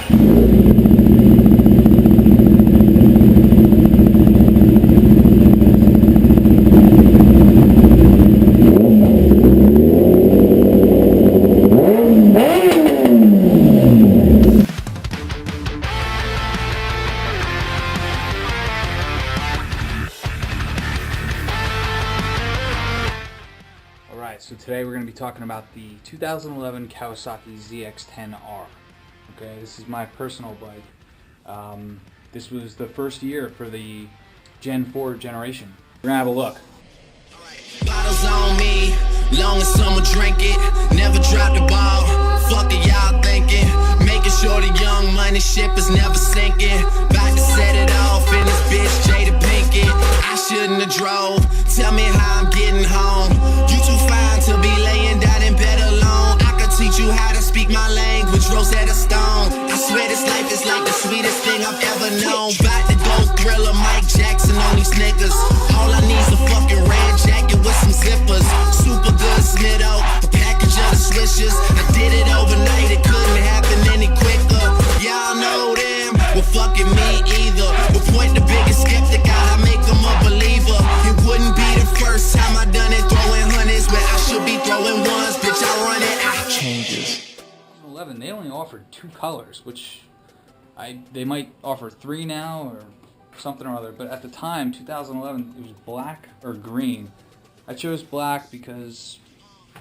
So today we're going to be talking about the 2011 Kawasaki ZX10R. Okay, this is my personal bike. This was the first year for the Gen 4 generation. We're going to have a look. Bottles on me, long as someone drink it. Never drop the ball, fuck it y'all thinking. Making sure the young money ship is never sinking. About to set it off in this bitch Jada Pinkett. I shouldn't have drove, tell me how I'm getting home. You too fine to be laying down in bed alone. I could teach you how to speak my language, Rosetta Stone. I swear this life is like the sweetest thing I've ever known. About to go Thriller, Mike Jackson on these niggas. All I need's a fucking red jacket with some zippers. Super good Smitto, a package of the swishers. I did it overnight, it couldn't happen any quicker. Y'all know them, well fucking me either. We'll point the biggest skeptic out, I make them a believer. It wouldn't be the first time I done it, throwing hundreds where I should be throwing ones. Bitch, I run it, I changes. 2011, they only offered 2 colors, which they might offer 3 now or something or other, but at the time, 2011, it was black or green. I chose black because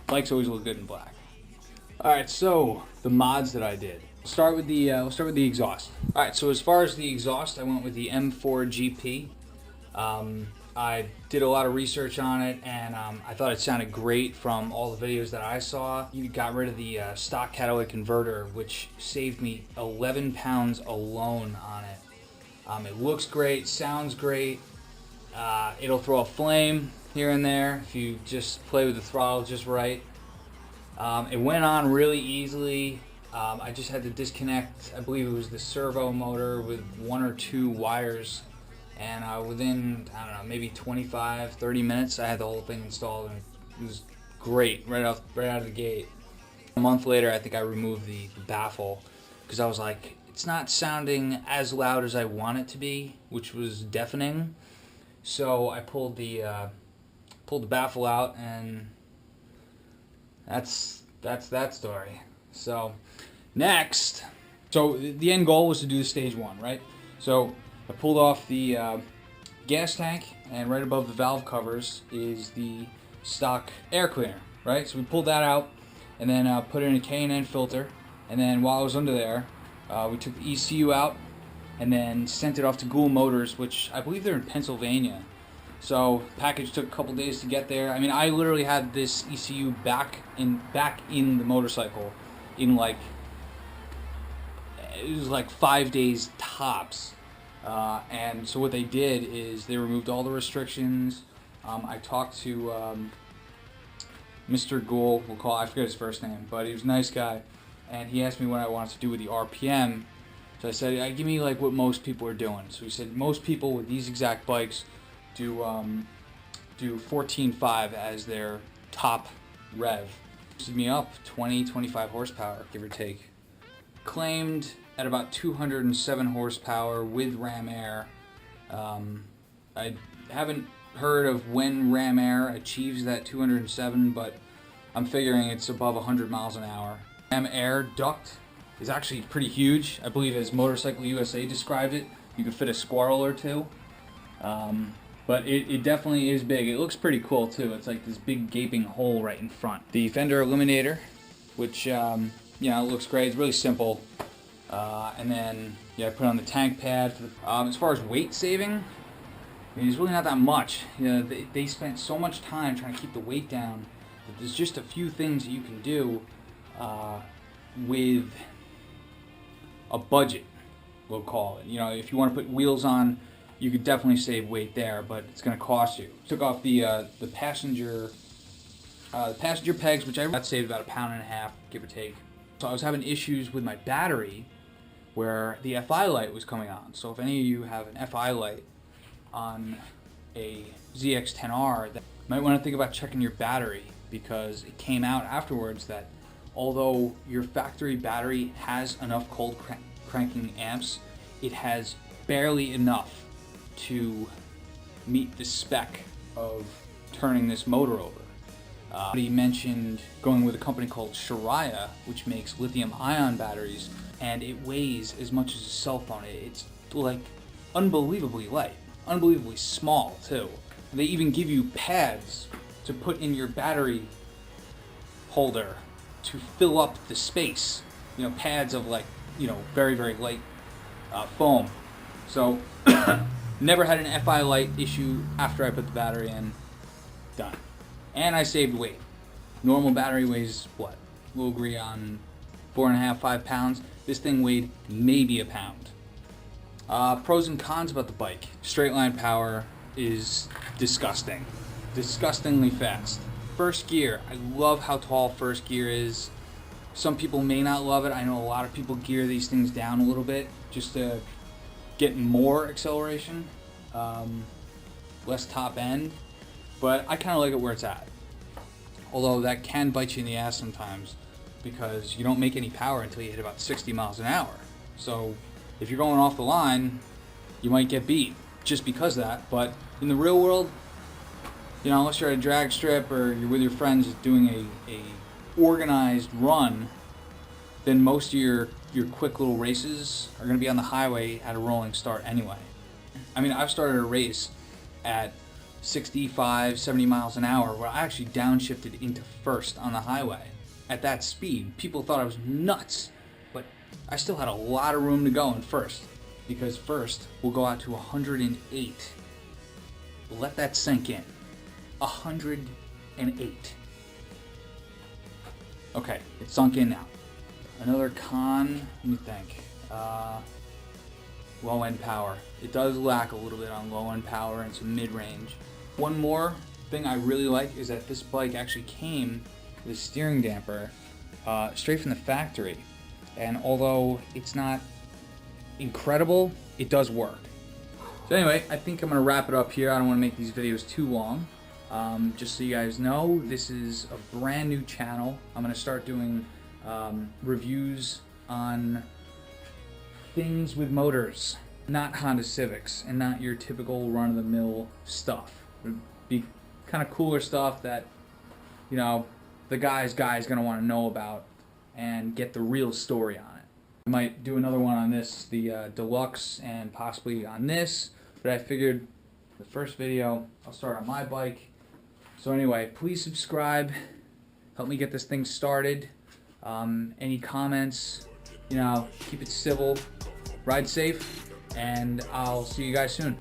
bikes always look good in black. Alright, so the mods that I did. We'll start with the exhaust. Alright, so as far as the exhaust, I went with the M4 GP. I did a lot of research on it, and I thought it sounded great from all the videos that I saw. You got rid of the stock catalytic converter, which saved me 11 pounds alone on it. It looks great, sounds great. It'll throw a flame here and there if you just play with the throttle just right. It went on really easily. I just had to disconnect, I believe it was the servo motor with 1 or 2 wires, and within, I don't know, maybe 25-30 minutes I had the whole thing installed, and it was great right out of the gate. A month later I think I removed the baffle because I was like, it's not sounding as loud as I want it to be, which was deafening. So I pulled the baffle out, and that's that story. So next, so the end goal was to do stage 1, right? So I pulled off the gas tank, and right above the valve covers is the stock air cleaner, right? So we pulled that out, and then put in a K&N filter, and then while I was under there, we took the ECU out and then sent it off to Gould Motors, which I believe they're in Pennsylvania. So the package took a couple days to get there. I mean, I literally had this ECU back in the motorcycle in like, it was like 5 days tops. And so what they did is they removed all the restrictions. I talked to Mr. Gould, I forget his first name, but he was a nice guy. And he asked me what I wanted to do with the RPM. So I said, give me like what most people are doing. So he said most people with these exact bikes do 14.5 as their top rev. Boosted me up 20-25 horsepower, give or take. Claimed at about 207 horsepower with ram air. I haven't heard of when ram air achieves that 207, but I'm figuring it's above 100 miles an hour. Ram air duct is actually pretty huge. I believe as Motorcycle USA described it, you could fit a squirrel or two. But it definitely is big. It looks pretty cool too. It's like this big gaping hole right in front. The fender eliminator, which you know, it looks great. It's really simple. And then I put on the tank pad. For the, as far as weight saving, I mean, it's really not that much. You know, they spent so much time trying to keep the weight down that there's just a few things that you can do with a budget, we'll call it. You know, if you want to put wheels on, you could definitely save weight there, but it's going to cost you. Took off the passenger pegs, which I saved about 1.5 pounds, give or take. So I was having issues with my battery where the FI light was coming on. So if any of you have an FI light on a ZX10R, you might want to think about checking your battery, because it came out afterwards that although your factory battery has enough cold cranking amps, it has barely enough to meet the spec of turning this motor over. He mentioned going with a company called Shariah, which makes lithium-ion batteries, and it weighs as much as a cell phone. It's like unbelievably light, unbelievably small too. They even give you pads to put in your battery holder to fill up the space. You know, pads of like, you know, very, very light foam. So, never had an FI light issue after I put the battery in. Done. And I saved weight. Normal battery weighs what? We'll agree on 4.5, 5 pounds. This thing weighed maybe a pound. Pros and cons about the bike. Straight line power is disgusting. Disgustingly fast. First gear. I love how tall first gear is. Some people may not love it. I know a lot of people gear these things down a little bit just to get more acceleration, less top end. But I kind of like it where it's at. Although that can bite you in the ass sometimes because you don't make any power until you hit about 60 miles an hour. So if you're going off the line, you might get beat just because of that. But in the real world, you know, unless you're at a drag strip or you're with your friends doing a organized run, then most of your quick little races are going to be on the highway at a rolling start anyway. I mean, I've started a race at 65, 70 miles an hour where I actually downshifted into first on the highway at that speed. People thought I was nuts, but I still had a lot of room to go in first because first will go out to 108. Let that sink in. 108. Okay, it's sunk in now. Another con, let me think. Low end power. It does lack a little bit on low end power and some mid range. One more thing I really like is that this bike actually came with a steering damper straight from the factory. And although it's not incredible, it does work. So anyway, I think I'm going to wrap it up here. I don't want to make these videos too long. Just so you guys know, this is a brand new channel. I'm going to start doing reviews on things with motors, not Honda Civics, and not your typical run-of-the-mill stuff. It would be kind of cooler stuff that, you know, the guy's going to want to know about and get the real story on it. I might do another one on this, the Deluxe, and possibly on this, but I figured the first video, I'll start on my bike. So anyway, please subscribe, help me get this thing started. Any comments, you know, keep it civil, ride safe, and I'll see you guys soon.